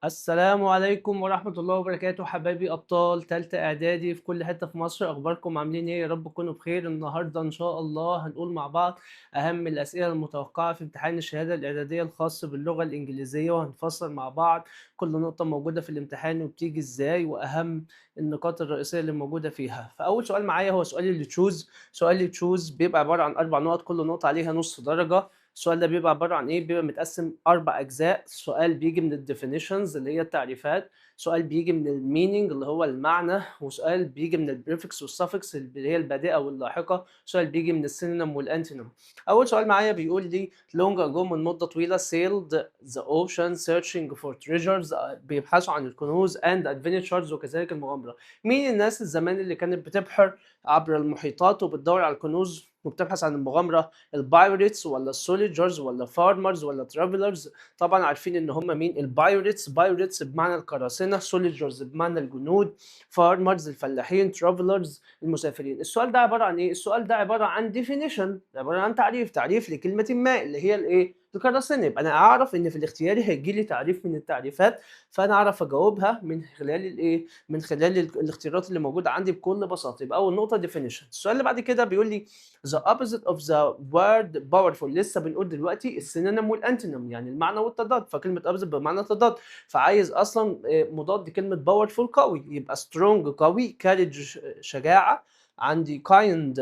السلام عليكم ورحمة الله وبركاته حبايبي أبطال تالتة إعدادي في كل حتة في مصر. أخباركم عاملين إيه؟ يا رب تكونوا بخير. النهاردة إن شاء الله هنقول مع بعض أهم الأسئلة المتوقعة في امتحان الشهادة الإعدادية الخاص باللغة الإنجليزية، وهنفصل مع بعض كل نقطة موجودة في الامتحان وبتيجي إزاي وأهم النقاط الرئيسية اللي موجودة فيها. فأول سؤال معايا هو سؤال اللي تشوز. سؤال اللي تشوز بيبقى عبارة عن 4 نقط، كل نقطة عليها نص درجة. السؤال ده بيبقى عبارة عن إيه؟ بيبقى متقسم 4 أجزاء. سؤال بيجي من الديفينيشنز اللي هي التعريفات، سؤال بيجي من المينينج اللي هو المعنى، وسؤال بيجي من البريفكس والسفكس اللي هي البادئة واللاحقة، سؤال بيجي من السينونيم والأنتونيم. أول سؤال معايا بيقول لي long ago، من مدة طويلة، sailed the ocean searching for treasures، بيبحثوا عن الكنوز and adventures وكذلك المغامرة. مين الناس الزمان اللي كانت بتبحر عبر المحيطات وبتدور على الكنوز وبتبحث عن المغامرة؟ البايرتس ولا السوليجرز ولا فارمرز ولا ترافلرز؟ طبعا عارفين ان هم مين البايرتس. بايرتس بمعنى القراصنة، سوليجرز بمعنى الجنود، فارمرز الفلاحين، ترافلرز المسافرين. السؤال ده عبارة عن ايه؟ السؤال ده عبارة عن ديفينيشن، عبارة عن تعريف لكلمة ما اللي هي الايه؟ القراصنة. يبقى انا اعرف ان في الاختياري هيجي لي تعريف من التعريفات، فانا اعرف اجاوبها من خلال الايه؟ من خلال الاختيارات اللي موجودة عندي بكل بساطة. يبقى اول نقطة definition. السؤال اللي بعد كده بيقول لي the opposite of the word powerful. لسه بنقول دلوقتي السينونيم والانتونيم، يعني المعنى والتضاد. فكلمة opposite بمعنى تضاد، فعايز اصلا مضاد كلمة powerful قوي، يبقى strong قوي، courage شجاعة، عندي kind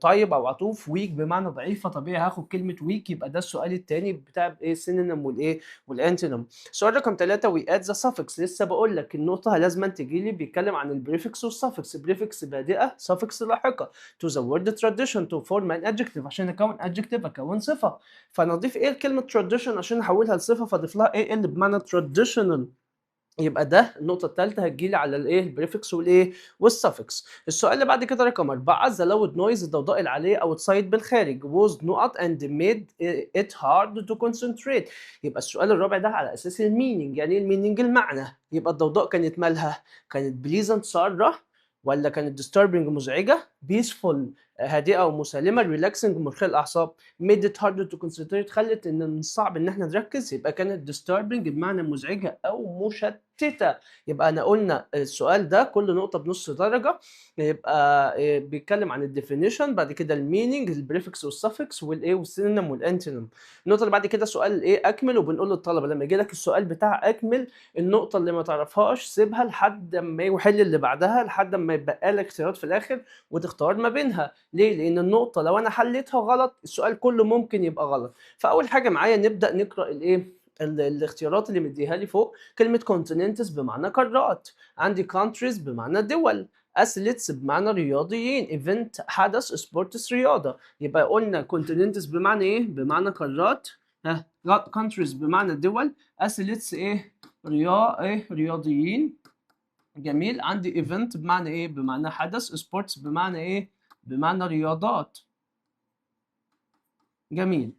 طيب او عطوف، weak بمعنى ضعيف، فطبيعي هاخد كلمة weak. يبقى ده السؤال الثاني بتاع ايه؟ السينونيم والايه؟ والانتونيم. سؤال رقم 3 we add the suffix. لسه بقول لك النقطة لازم تجي لي بيتكلم عن البريفكس والسفكس. بريفكس بادئة، suffix لاحقة. to the word tradition to form an adjective. عشان اكون adjective اكون صفه، فانا اضيف ايه لكلمه tradition عشان احولها لصفه؟ فاضيف لها ايه اللي بمعنى traditional. يبقى ده النقطة الثالثة هتجيلي على الايه؟ البريفكس والايه؟ والسفكس. السؤال اللي بعد كده رقم 4 the loud noise، الضوضاء العالية او outside بالخارج was نقط and made it hard to concentrate. يبقى السؤال الرابع ده على اساس المينينج. يعني ايه المينينج؟ المعنى. يبقى الضوضاء كانت مالها؟ كانت pleasant سارة، ولا كانت disturbing مزعجة، peaceful هادئة ومسالمة، relaxing مرخية الأعصاب، made it harder to concentrate خلت إن من الصعب إن إحنا نركز. يبقى كانت disturbing بمعنى مزعجة أو مشتتة. يبقى أنا قلنا السؤال ده كل نقطة بنص درجة. يبقى بيتكلم عن الديفينيشن، بعد كده المينينج، البريفكس والسفكس والايه؟ والسينونيم والانتونيم. النقطة اللي بعد كده سؤال ايه؟ أكمل. وبنقول للطلبة لما يجي لك السؤال بتاع أكمل، النقطة اللي ما تعرفهاش سيبها لحد ما يحل اللي بعدها، لحد ما يبقى لك اختيارات في الآخر وتختار ما بينها. ليه؟ لأن النقطة لو أنا حليتها غلط السؤال كله ممكن يبقى غلط. فأول حاجة معايا نبدأ نقرأ الإيه؟ الاختيارات اللي مديها لي فوق. كلمة continents بمعنى قارات، عندي countries بمعنى دول، athletes بمعنى رياضيين، event حدث، sports رياضة. يبقى قلنا continents بمعنى إيه؟ بمعنى قارات، ها countries بمعنى دول، athletes إيه؟ رياضيين. جميل. عندي ايفنت بمعنى ايه؟ بمعنى حدث. سبورتس بمعنى ايه؟ بمعنى رياضات. جميل.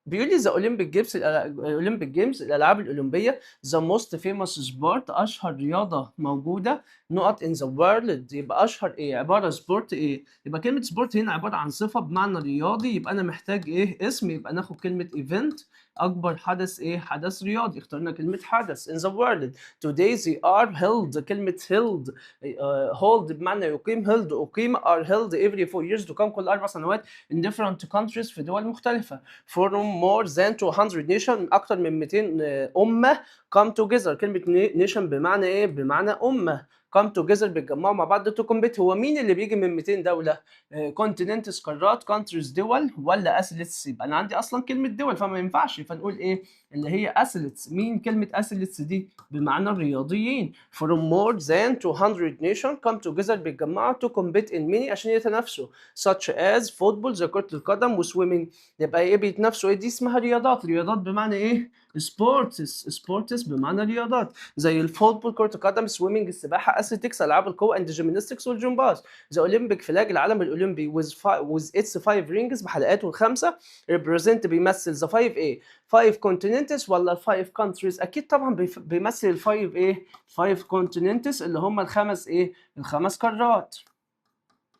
بيقول لي ذا اولمبيك جيمز، الالعاب الاولمبيه، ذا موست فيموس سبورت، اشهر رياضه موجوده نقط ان ذا وورلد. يبقى اشهر ايه؟ عباره سبورت ايه؟ يبقى كلمه سبورت هنا عباره عن صفه بمعنى رياضي، يبقى انا محتاج ايه؟ اسم. يبقى ناخد كلمه ايفنت، اكبر حدث ايه؟ حدث رياضي. اخترنا كلمه حدث. in the world today they are held. كلمه held hold بمعنى يقيم، held اقيم، are held every 4 years، تقام كل 4 سنوات in different countries في دول مختلفه. from more than 200 nation، أكثر من 200 أمة come together. كلمة nation بمعنى إيه؟ بمعنى أمة. come together بيتجمعوا مع بعض to compete. هو مين اللي بيجي من 200 دولة؟ continents قارات، countries دول، ولا athletes؟ يبقى أنا عندي أصلا كلمة دول فما ينفعش، فنقول إيه؟ اللي هي athletes. مين كلمة athletes دي؟ بمعنى الرياضيين. from more than 200 nation come together بيتجمعوا to compete in many عشان يتنافسوا such as football زي كرة القدم وswimming. يبقى ايه؟ بيتنافسوا ايه؟ دي اسمها رياضات. رياضات بمعنى ايه؟ سبورتس بمعنى رياضات، زي الفوتبول كرة القدم، سويمنج السباحة، اثليتكس العاب القوة، اند جيمناستكس والجمباز. ذا اولمبيك فلاج العلم الاولمبي with its 5 rings بحلقاته الخمسة represent بيمثل ذا 5 ايه؟ 5 continents ولا 5 countries؟ اكيد طبعا بيمثل ال 5 ايه؟ 5 continents اللي هم الخمس ايه؟ الخمس قارات.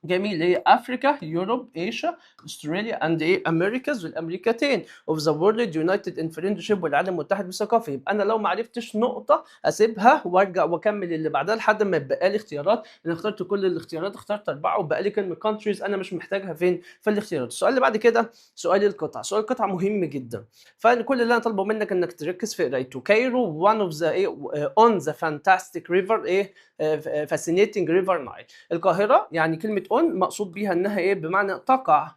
جميل. ايه افريكا، يوروب، ايشيا، استراليا اند ايه امريكاز، والامريكتين اوف ذا وورلد يونايتد ان فريندشيب، والعالم متحد بثقافه. يبقى انا لو ما عرفتش نقطه اسيبها وارجع واكمل اللي بعدها لحد ما يبقى لي اختيارات. انا اخترت كل الاختيارات، اخترت 4 وبقى لي كلمه كونتريز انا مش محتاجها فين في الاختيارات. السؤال اللي بعد كده سؤال القطع. سؤال القطع مهم جدا، فكل اللي انا طالبه منك انك تركز في قرايته. كايرو one of the ايه on the fantastic river ايه fascinating river Nile. القاهرة يعني كلمة اون مقصود بيها انها ايه بمعنى تقع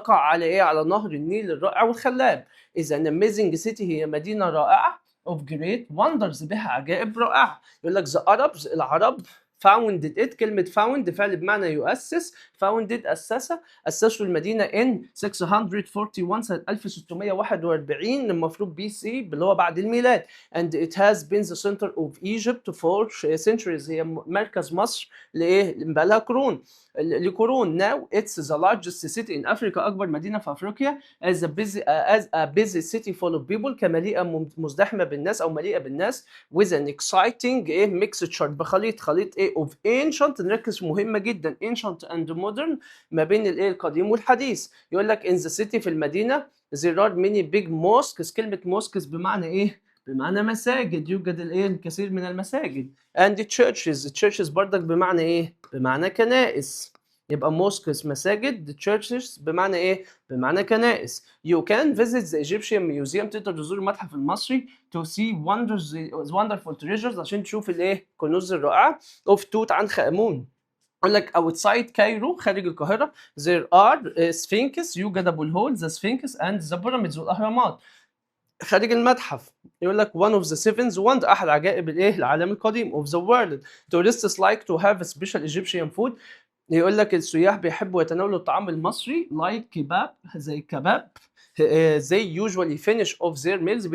على ايه على نهر النيل الرائع والخلاب. اذا amazing city هي مدينة رائعة of great wonders بها عجائب رائعة. يقول لك the Arabs العرب founded it. كلمة found فعل بمعنى يؤسس. founded أسسوا المدينة in 641 سنة 1641 المفروض بي سي اللي هو بعد الميلاد. and it has been the center of Egypt for centuries. هي مركز مصر لإيه؟ بقى لها قرون لقرون. now it's the largest city in Africa. أكبر مدينة في أفريقيا. as a busy city full of people. كمليئة مزدحمة بالناس أو مليئة بالناس. with an exciting إيه mixture خليط إيه of ancient. نركز مهمة جدا ancient and modern ما بين الإيه القديم والحديث. يقول لك in the city في المدينة there are many big mosques. كلمة mosques بمعنى إيه؟ بمعنى مساجد. يوجد الايه الكثير من المساجد. and churches برضك بمعنى ايه؟ بمعنى كنائس. يبقى mosques مساجد، churches بمعنى ايه؟ بمعنى كنائس. you can visit the Egyptian museum. تقدر تزور المتحف المصري to see wonderful treasures عشان تشوف الايه كنوز الرائعة of توت عنخ آمون. يقول لك outside كايرو خارج القاهرة there are sphinx. يوجد أبو الهول the sphinx and the pyramids والأهرامات. خارج المتحف يقول لك one of the seven wonders أحد عجائب الإيه العالم القديم of the world. tourists like to have a special Egyptian food. يقول لك السياح بيحبوا يتناولوا الطعام المصري like كباب زي الكباب. they usually finish off their meals.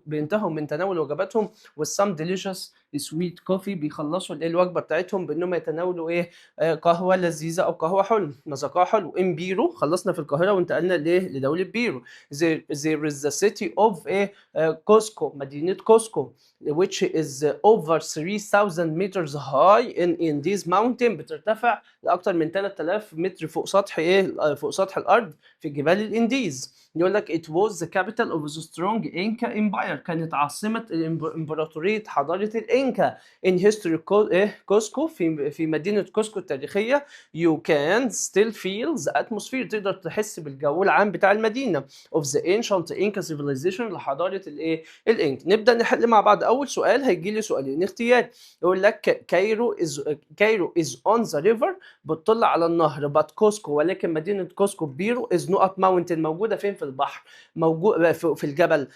بينتهوا من تناول وجباتهم with some delicious sweet coffee. بيخلصوا الوجبه بتاعتهم بانهم يتناولوا ايه قهوه لذيذه او قهوه حلو مذاقها حلو. in بيرو خلصنا في القاهره وانتقلنا لايه لدوله بيرو. there is the city of ايه كوسكو مدينه كوسكو which is over 3000 meters high in this mountain. بترتفع لاكثر من 3000 متر فوق سطح ايه فوق سطح الارض في جبال الانديز. يقول لك it was the capital of the strong Inca empire. كانت عاصمة إمبراطورية حضارة الإنكا. in history كوسكو في مدينة كوسكو التاريخية you can still feel the atmosphere. تقدر تحس بالجو العام بتاع المدينة of the ancient Inca civilization لحضارة الإيه الإنك. نبدأ نحل مع بعض. أول سؤال هيجي لي سؤالين اختيار. يقول لك كايرو is on the river بتطل على النهر but كوسكو ولكن مدينة كوسكو بيرو is نقط ماونتن موجودة فين في البحر موجود في الجبل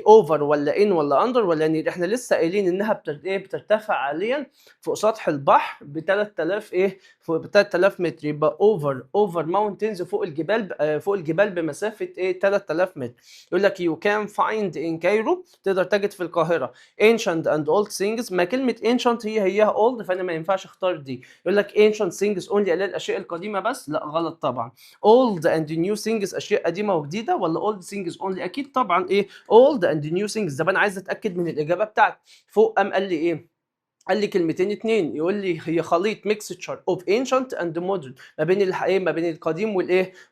اوفر ولا ان ولا اندر ولا نير. احنا لسه قايلين انها بترتفع عاليا فوق سطح البحر ب 3000 فوق 3000 متر. يبقى اوفر ماونتنز فوق الجبال بمسافه 3000 متر. يقول لك you can find in كايرو تقدر تجد في القاهره ancient and old things. ما كلمه ancient هي old فانا ما ينفعش اختار دي. يقول لك ancient things only الاشياء القديمه بس. لا غلط طبعا. old and new things اشياء قديمه وجديده ولا old things only؟ اكيد طبعا old and new things. ده انا عايز اتاكد من الاجابه بتاعتي. فوق قال لي قال لي كلمتين اتنين. يقول لي هي خليط mixture of ancient and modern ما بين ما بين القديم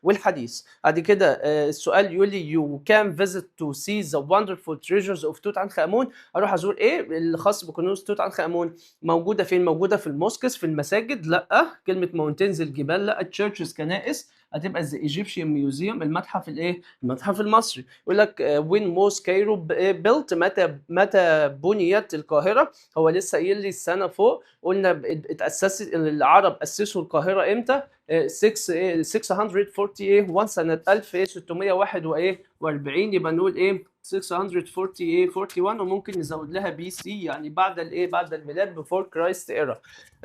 والحديث. بعد كده السؤال يقول لي you can visit to see the wonderful treasures of توت عنخ آمون. اروح ازور اللي خاص بكنوز توت عنخ آمون. موجوده فين؟ موجوده في الموسكس في المساجد. لا. كلمه ماونتينز الجبال. لا. churches كنائس. هتبقى the Egyptian Museum المتحف المتحف المصري. يقول لك when was Cairo built متى بنيت القاهرة. هو لسه قايل لي السنة فوق. قلنا اتأسست العرب أسسوا القاهرة امتى 641 سنة 1641. يبقى نقول 641 وممكن نزود لها بي سي يعني بعد بعد الميلاد before Christ era.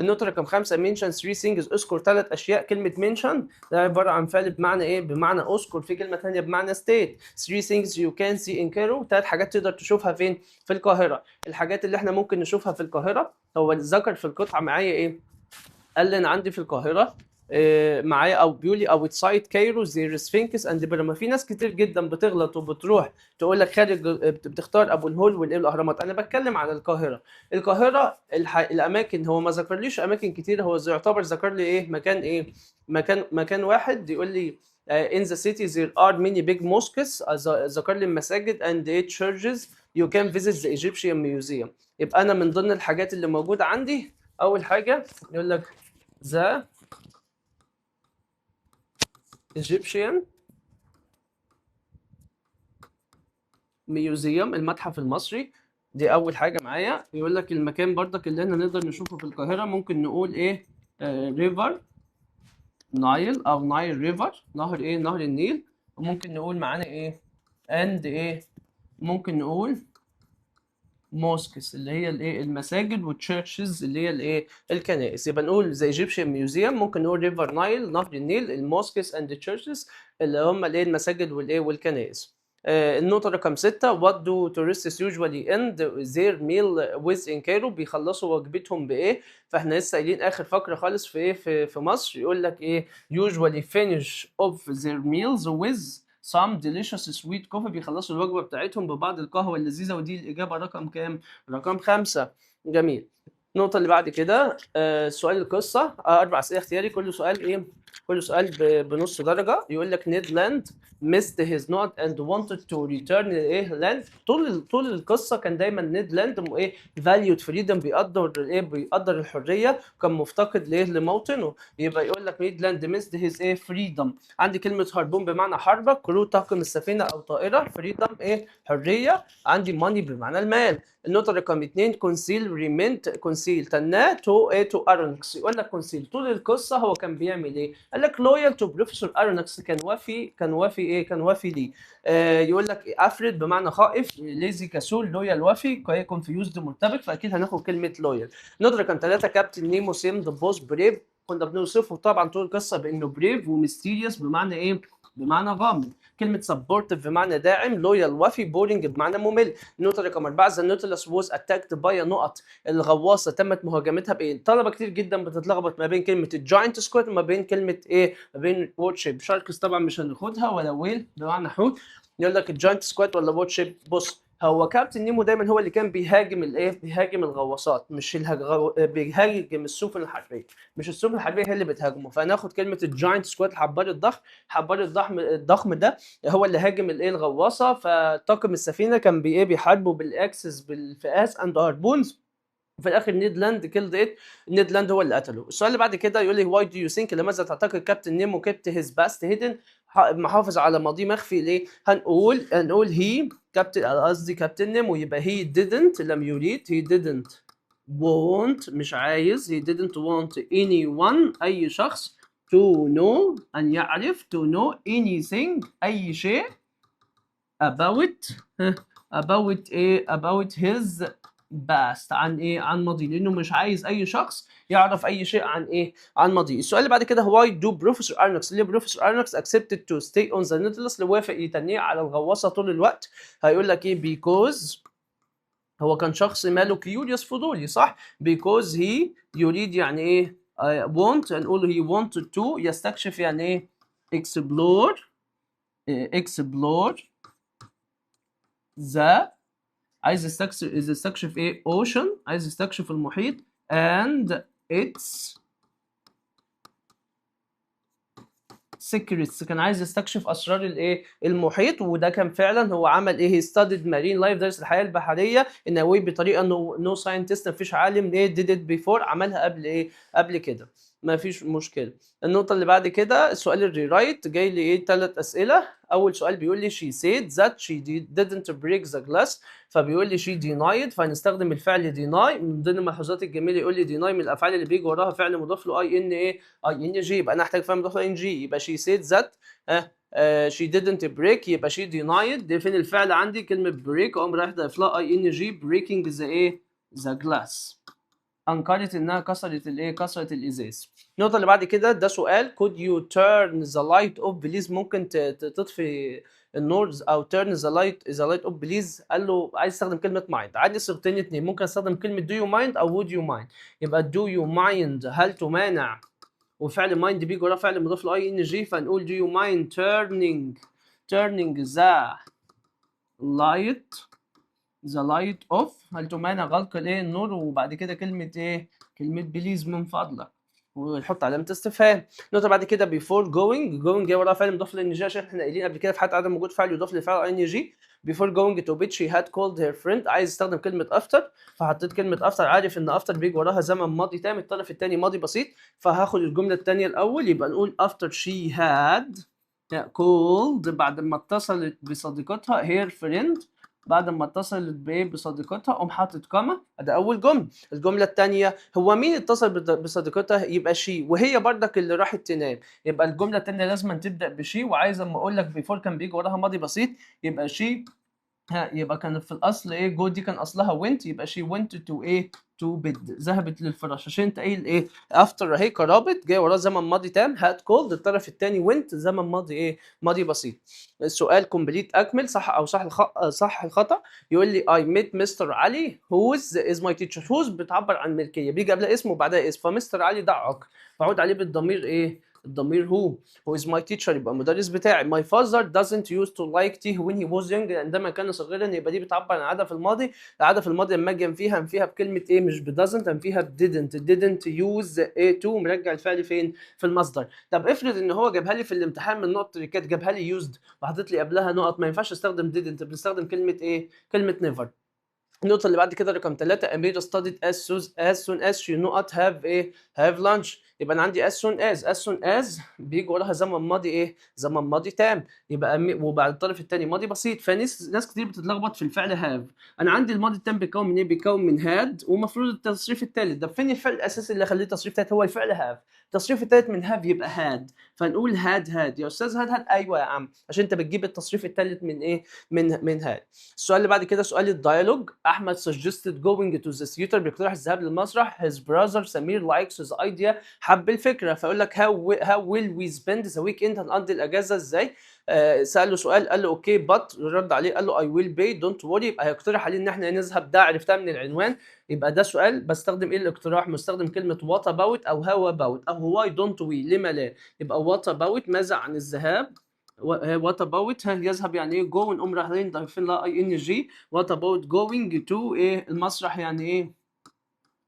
النقطة رقم 5 mention 3 things. اذكر 3 أشياء. كلمة mention ده عبارة عن فعل بمعنى بمعنى اذكر. في كلمة ثانية بمعنى state. 3 things you can see in Cairo. 3 حاجات تقدر تشوفها فين؟ في القاهرة. الحاجات اللي احنا ممكن نشوفها في القاهرة هو ذكر في القطعة معايا قال لي أنا عندي في القاهرة معايا او بيقول لي outside كايرو زي سفينكس اند بيراميد. في ناس كتير جدا بتغلط وبتروح تقول لك خارج، بتختار ابو الهول والايه الاهرامات. انا بتكلم على القاهره. القاهره الاماكن هو ما ذكرليش اماكن كتير، هو يعتبر ذكر لي ايه مكان، ايه مكان واحد. يقول لي in the city there are many big mosques، ذكر لي المساجد and 8 churches you can visit the Egyptian museum. يبقى انا من ضمن الحاجات اللي موجوده عندي اول حاجه يقول لك the Egyptian Museum، المتحف المصري. دي اول حاجه معايا. يقول لك المكان برضك اللي احنا نقدر نشوفه في القاهره ممكن نقول ايه، ريفر نايل او نايل ريفر، نهر ايه، نهر النيل. وممكن نقول معانا ايه اند ايه، ممكن نقول موسكس اللي هي الايه المساجد، وتشيرشز اللي هي الايه الكنائس. يبقى نقول زي ايجيبشن ميوزيوم، ممكن نقول ريفر نايل نهر النيل، الموسكس اند تشيرشز اللي هم الايه المساجد والايه والكنائس. النقطة رقم 6 what do tourists usually end their meal with in Cairo، بيخلصوا وجبتهم بإيه؟ فإحنا لسه قايلين آخر فقرة خالص في إيه في مصر، يقول لك إيه usually finish of their meals with some delicious sweet coffee، بيخلصوا الوجبة بتاعتهم ببعض القهوة اللذيذة. ودي الإجابة رقم كام؟ رقم 5. جميل. النقطة اللي بعد كده سؤال القصة، 4 أسئلة اختياري، كل سؤال إيه؟ كل سؤال بنص درجة. يقول لك نيد لاند missed his note and wanted to return ايه لاند. طول القصه كان دايما نيد لاند ايه valued freedom، بيقدر الحريه، كان مفتقد ليه لموطنه. يبقى يقول لك نيد لاند missed his ايه freedom. عندي كلمه هاربون بمعنى حربه، كرو طاقم السفينه او طائره، فريدم ايه حريه. عندي ماني بمعنى المال. النقطه رقم 2 كونسيل ريمنت، كونسيل تناه تو ايه تو ارونكس. يقول لك كونسيل طول القصه هو كان بيعمل ايه؟ قال لك لويال تو بروفيسور ارونكس، كان وافي ايه، كان وافي ليه. يقول لك افريد بمعنى خائف، ليزي كسول، لويال وافي، كونفيوزد مرتبك، فاكيد هناخد كلمه لويال. النقطه رقم 3 كابتن نيمو سيم ذا بوس بريف، كنا بنوصفه طبعا طول القصه بانه بريف وميستيريوس بمعنى ايه؟ بمعنى غامض. كلمه سبورتيف بمعنى داعم، لويال وافي، بورينج بمعنى ممل. النقطه رقم 4 ذا نوتلس ووز اتاكد باي نقط، الغواصه تمت مهاجمتها بايه؟ طلبه كتير جدا بتتلخبط ما بين كلمه الجاينت سكواد وما بين كلمه ايه، ما بين واتشيب. شاركس طبعا مش هناخدها، ولا ويل بمعنى حوت. يقول لك الجاينت سكواد ولا واتشيب. بص هو كابتن نيمو دايما هو اللي كان بيهاجم الايه، بيهاجم الغواصات، مش بيهاجم السفن الحربيه، مش السفن الحربيه هي اللي بتهاجمه. فهناخد كلمه الجاينت سكواد، الحبار الضخم، الحبار الضخم ده هو اللي هاجم الايه الغواصه. فطاقم السفينه كان بايه بيحاربوا بالاكسس بالفئاس اند هاربونز. وفي الاخر نيدلاند كيلد ات، نيدلاند هو اللي قتله. السؤال اللي بعد كده يقول لي واي دو يو ثينك، لماذا تعتقد كابتن نيمو كيبت هيز باست هيدن، محافظ على ماضيه مخفي ليه؟ هنقول هي كابتن، قصدي كابتن نيمو، يبقى هي didn't لم يريد، هي didn't want مش عايز، he didn't want anyone أي شخص to know أن يعرف، to know anything أي شيء about ايه about his past عن ايه، عن ماضيه، لانه مش عايز اي شخص يعرف اي شيء عن ايه، عن ماضيه. السؤال اللي بعد كده why do بروفيسور ارنكس، ليه بروفيسور ارنكس accepted to stay on the Nautilus، اللي وافق يتنيه على الغواصه طول الوقت؟ هيقول لك ايه because هو كان شخص ماله كيوريوس فضولي، صح؟ because he يريد يعني ايه want، هنقول he wanted to يستكشف يعني ايه explore، explore عايز يستكشف ايه ocean، عايز يستكشف المحيط and its secrets، كان عايز يستكشف اسرار الايه المحيط. وده كان فعلا هو عمل ايه، studied marine life، درس الحياه البحريه in a way بطريقه no scientist، مفيش عالم ايه did it before عملها قبل ايه، قبل كده. مفيش مشكله. النقطه اللي بعد كده السؤال الريرايت، جاي لي ايه 3 اسئله. اول سؤال بيقول لي she said that she didn't break the glass، فبيقول لي she denied، فهنستخدم الفعل deny. من ضمن الملحوظات الجميله يقول لي deny من الافعال اللي بيجي وراها فعل مضاف له اي ان ايه، اي ان جي، يبقى انا هحتاج فعل مضاف له اي ان جي. يبقى she said that she didn't break، يبقى she denied. دي فين الفعل عندي؟ كلمه break، اقوم رايح ضايف لها اي ان جي، breaking the ايه the glass، انكرت انها كسرت الايه، كسرت الازاز. النقطه اللي بعد كده ده سؤال could you turn the light off please، ممكن تطفي النور او turn the light off please. قال له عايز استخدم كلمه mind، عندي صيغتين اتنين، ممكن استخدم كلمه do you mind او would you mind. يبقى do you mind هل تمانع وفعل mind بيجي وراه فعل مضاف ل ing، فنقول do you mind turning the light off. هل تمانع غلق الايه النور، وبعد كده كلمة ايه؟ كلمة بليز من فضلك، ونحط علامة استفهام. نقطة بعد كده before going جاي وراها فعل مضاف لان جي، عشان احنا قايلين قبل كده في حالة عدم وجود فعل يضاف لفعل ان جي. before going to bed she had called her friend. عايز استخدم كلمة after، فحطيت كلمة after. عارف ان after بيجي وراها زمن ماضي تام، الطرف الثاني ماضي بسيط، فهاخد الجملة الثانية الأول. يبقى نقول after she had called، بعد ما اتصلت بصديقتها her friend، بعد ما اتصلت بصديقتها قوم حاطط كاما. ده اول جمله. الجمله الثانيه هو مين اتصل بصديقتها؟ يبقى شي، وهي بردك اللي راحت تنام. يبقى الجمله الثانيه لازم تبدا بشي، وعايز اما اقول لك بيفور كان بيجي وراها ماضي بسيط، يبقى شي. يبقى كان في الاصل ايه؟ جو دي كان اصلها went، يبقى she went to ايه؟ to bed، ذهبت للفراش. عشان انت قايل ايه؟ after اهي قرابط جاي وراه زمن ماضي تام had called، الطرف الثاني went زمن ماضي ايه؟ ماضي بسيط. السؤال كومبليت اكمل، صح او صح الخطا. يقول لي I met مستر علي whose is my teacher. whose بتعبر عن ملكيه، بيجي قبلها اسم وبعدها اسم، فمستر علي ده عقل، فعود عليه بالضمير ايه؟ الضمير هو is my teacher، يبقى المدرس بتاعي. my father doesn't used to like tea when he was young، عندما كان صغيرا، يبقى دي بتعبر عن العاده في الماضي. العاده في الماضي لما اجي انفيها بكلمه ايه؟ مش ب doesn't، انفيها ب didn't use ايه to، مرجع الفعل فين؟ في المصدر. طب افرض ان هو جابها لي في الامتحان من نقط اللي كانت جابها لي used وحطيت لي قبلها نقط، ما ينفعش استخدم didn't، بنستخدم كلمه ايه؟ كلمه never. النقطة اللي بعد كده رقم 3، أميرة studied as soon as she not have إيه؟ have lunch. يبقى أنا عندي as soon as بيجي وراها زمن ماضي إيه؟ زمن ماضي تام. يبقى وبعد الطرف الثاني ماضي بسيط. فناس كتير بتتلخبط في الفعل have. أنا عندي الماضي التام بيكون من إيه؟ بيكون من had، ومفروض التصريف الثالث ده فين الفعل الأساسي اللي خليه تصريف ثالث؟ هو الفعل have. التصريف الثالث من have يبقى had، فنقول had يا أستاذ had أيوه يا عم، عشان أنت بتجيب التصريف الثالث من إيه؟ من had. السؤال اللي بعد كده سؤال الديالوج. احمد suggested going to the theater، بيقترح الذهاب للمسرح. his brother سمير likes his idea، حب الفكره. فيقول لك how will we spend the weekend، هنقضي الاجازه ازاي؟ سأله سؤال قال له اوكي but، رد عليه قال له I will pay don't worry، يبقى هيقترح عليه ان احنا نذهب. ده عرفتها من العنوان. يبقى ده سؤال بستخدم ايه الاقتراح؟ مستخدم كلمه what about او how about او why don't we، لما لا. يبقى what about ماذا عن الذهاب، وات اباوت يذهب يعني ايه؟ جو، ونقوم رايحين ضايفين لها اي ان جي. وات اباوت جوينج تو ايه؟ المسرح يعني ايه؟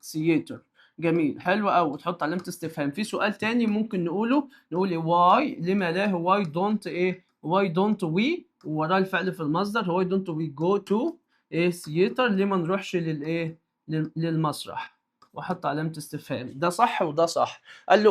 ثياتر. جميل، حلو قوي، تحط علامه استفهام. في سؤال تاني ممكن نقوله، نقول واي، لما لا، واي دونت ايه؟ واي دونت وي، وراه الفعل في المصدر، واي دونت وي جو تو ايه؟ ثياتر، ليه ما نروحش للايه؟ للمسرح، واحط علامه استفهام. ده صح وده صح. قال له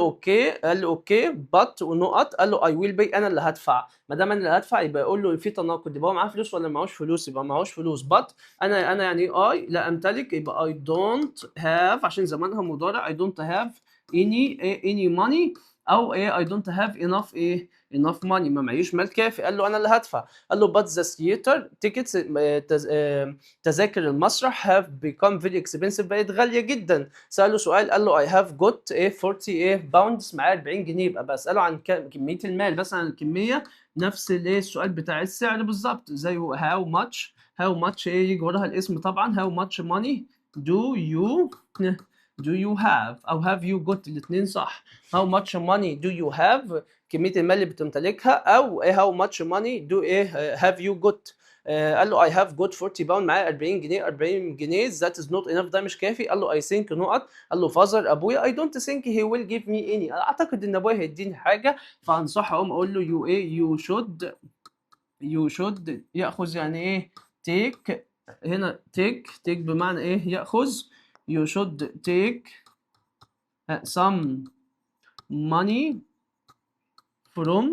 اوكي بات ونقط، قال له اي ويل باي، انا اللي هدفع. ما دام انا اللي هدفع يبقى يقول له في تناقض، يبقى هو معاه فلوس ولا معهوش فلوس؟ يبقى معهوش فلوس. بات انا يعني اي لا امتلك، يبقى I don't have عشان زمانها مضارع. I don't have any money، او ايه؟ I don't have enough ايه؟ enough money، ما معيش مال كافي. قال له انا اللي هدفع. قال له but the theater tickets، تذاكر المسرح have become very expensive، بقت غاليه جدا. ساله سؤال قال له I have got ايه 40 ايه pounds، معايا 40 جنيه. يبقى بساله عن كميه المال، بس عن الكميه. نفس الايه؟ السؤال بتاع السعر بالظبط، زي how much ايه؟ يجي وراها الاسم طبعا. how much money do you have او have you got، الاثنين صح. how much money do you have، كمية المال اللي بتمتلكها، او ايه how much money do ايه have you got. قال له I have got 40 باوند، معايا 40 جنيه. 40 جنيه that is not enough، ده مش كافي. قال له I think نقط. قال له father ابويا I don't think he will give me any، اعتقد ان ابويا هيديني حاجة. فانصحه اقوم اقول له you ايه you should ياخذ يعني ايه؟ take. هنا take بمعنى ايه؟ ياخذ. you should take some money from،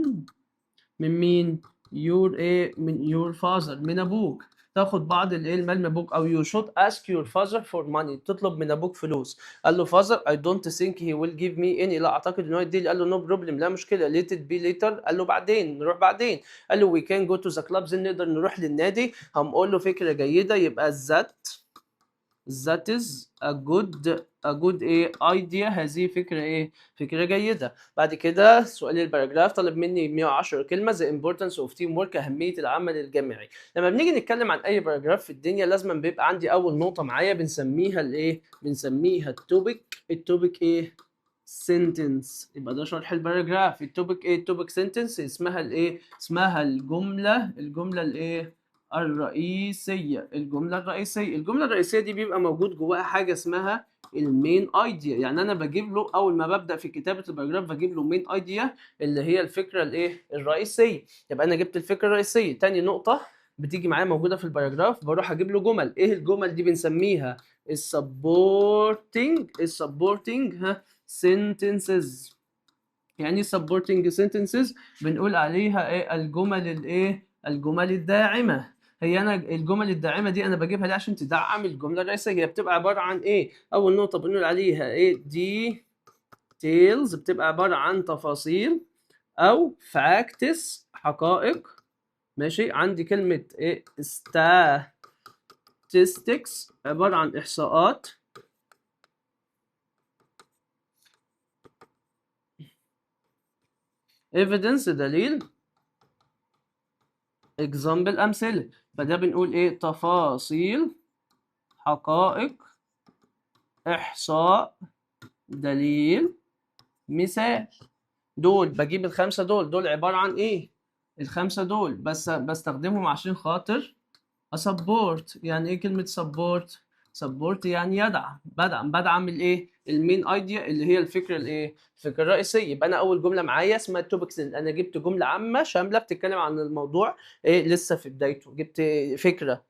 من مين؟ your ايه؟ من your father، من ابوك. تاخد بعض الايه؟ المال من ابوك. او you should ask your father for money، تطلب من ابوك فلوس. قال له father I don't think he will give me any، لا اعتقد ان هو يديني. قال له no problem، لا مشكله. let it be later، قال له بعدين، نروح بعدين. قال له we can go to the club، زين نقدر نروح للنادي. هنقول له فكره جيده، يبقى that is a good ايه idea، هذه فكرة ايه؟ فكرة جيدة. بعد كده سؤال الباراجراف طلب مني 110 كلمة. the importance of teamwork، أهمية العمل الجماعي. لما بنيجي نتكلم عن أي باراجراف في الدنيا لازم بيبقى عندي أول نقطة معايا بنسميها الايه؟ بنسميها التوبيك. التوبيك ايه؟ sentence. يبقى ده شرح الباراجراف. التوبيك ايه؟ التوبيك sentence اسمها الايه؟ اسمها الجملة الايه؟ الرئيسية. الجملة الرئيسية. الجملة الرئيسية دي بيبقى موجود جواها حاجة اسمها المين ايديا. يعني انا بجيب له اول ما ببدأ في كتابة الباراجراف بجيب له مين ايديا اللي هي الفكرة الايه؟ الرئيسية. يبقى انا جبت الفكرة الرئيسية. تاني نقطة بتيجي معايا موجودة في الباراجراف، بروح اجيب له جمل. ايه الجمل دي؟ بنسميها السبورتنج sentences. يعني supporting sentences بنقول عليها ايه؟ الجمل الايه؟ الجمل الداعمة. هي انا الجمل الداعمة دي انا بجيبها ليه؟ عشان تدعم الجملة الرئيسية. هي بتبقى عبارة عن ايه؟ اول نقطة بنقول عليها ايه؟ details، بتبقى عبارة عن تفاصيل او facts، حقائق. ماشي. عندي كلمة ايه؟ statistics، عبارة عن احصاءات. evidence، دليل. example، أمثلة. فده بنقول إيه؟ تفاصيل، حقائق، إحصاء، دليل، مثال. دول بجيب الخمسة دول عبارة عن إيه؟ الخمسة دول بس بستخدمهم عشان خاطر اسبورت. يعني ايه كلمه سبورت؟ سبورت يعني بدعم الايه؟ المين ايديا اللي هي الفكره الايه؟ الفكره الرئيسيه. يبقى انا اول جمله معايا اسمها التوبكس. انا جبت جمله عامه شامله بتتكلم عن الموضوع ايه لسه في بدايته. جبت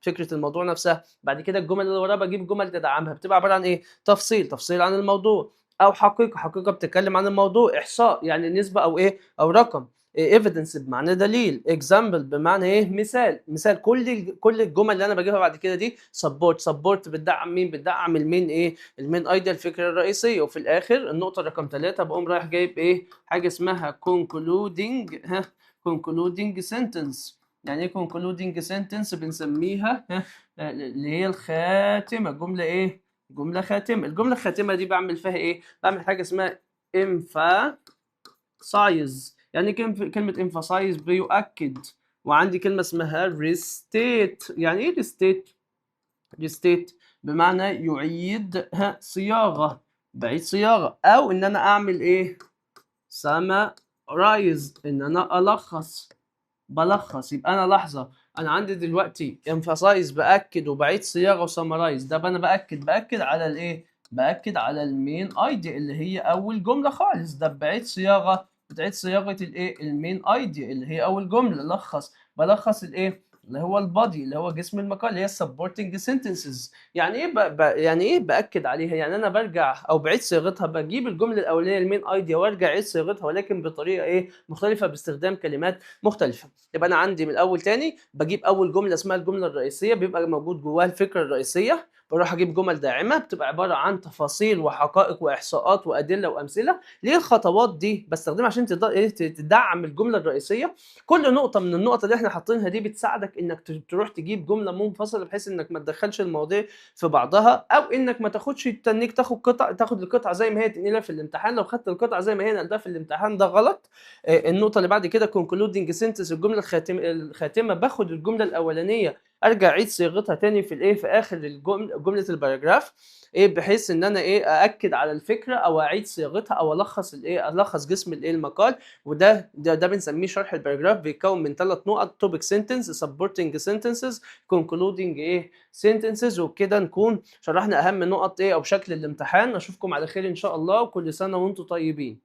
فكره الموضوع نفسها. بعد كده الجمل اللي وراها بجيب جمل تدعمها، بتبقى عباره عن ايه؟ تفصيل عن الموضوع، او حقيقه بتتكلم عن الموضوع، احصاء يعني نسبه او ايه؟ او رقم، ايفيدنس بمعنى دليل، اكزامبل بمعنى ايه؟ مثال. كل الجمل اللي انا بجيبها بعد كده دي سبورت بتدعم مين؟ بتدعم المين ايه؟ المين ايديا، الفكره الرئيسيه. وفي الاخر النقطه رقم 3 بقوم رايح جايب ايه؟ حاجه اسمها concluding sentence. يعني ايه concluding sentence؟ بنسميها اللي هي الخاتمه. جمله ايه؟ جمله خاتمه. الجمله الخاتمه دي بعمل فيها ايه؟ بعمل حاجه اسمها emphasize. يعني كلمة emphasize بيؤكد. وعندي كلمة اسمها restate. يعني ايه restate؟ restate بمعنى يعيد صياغة، بعيد صياغة. أو إن أنا أعمل إيه؟ summarize، إن أنا بلخص. يبقى أنا لحظة، أنا عندي دلوقتي emphasize بأكد وبعيد صياغة وسمرايز. ده أنا بأكد على الإيه؟ بأكد على المين ايديا اللي هي أول جملة خالص. ده بتعيد صياغة الإيه؟ المين ايديا اللي هي أول جملة. بلخص الإيه؟ اللي هو البادي، اللي هو جسم المقال، اللي هي supporting sentences. يعني ايه يعني ايه باكد عليها؟ يعني انا برجع او بعيد صياغتها، بجيب الجمله الاولانيه المين ايديا وارجع اعيد صياغتها، ولكن بطريقه ايه؟ مختلفه، باستخدام كلمات مختلفه. يبقى انا عندي من الاول تاني بجيب اول جمله اسمها الجمله الرئيسيه، بيبقى موجود جواها الفكره الرئيسيه. بروح اجيب جمل داعمه بتبقى عباره عن تفاصيل وحقائق واحصاءات وادله وامثله. ليه الخطوات دي بستخدمها؟ عشان تدعم الجمله الرئيسيه. كل نقطه من النقط اللي احنا حاطينها دي بتساعدك انك تروح تجيب جمله منفصله، بحيث انك ما تدخلش المواضيع في بعضها، او انك ما تاخدش تنيك تاخد القطعه زي ما هي تنقلها في الامتحان. لو خدت القطعه زي ما هي نقلتها في الامتحان ده غلط. النقطه اللي بعد كده concluding sentence، الجمله الخاتمه. باخد الجمله الاولانيه ارجع اعيد صياغتها تاني في الايه؟ في اخر جمله الباراجراف، ايه؟ بحيث ان انا ايه؟ ااكد على الفكره او اعيد صياغتها او الخص الايه؟ الخص جسم الايه؟ المقال. وده بنسميه شرح الباراجراف. بيتكون من 3 نقط: توبيك سنتنس، supporting sentences، concluding ايه؟ sentences. وبكده نكون شرحنا اهم نقط ايه؟ او شكل الامتحان. اشوفكم على خير ان شاء الله، وكل سنه وانتم طيبين.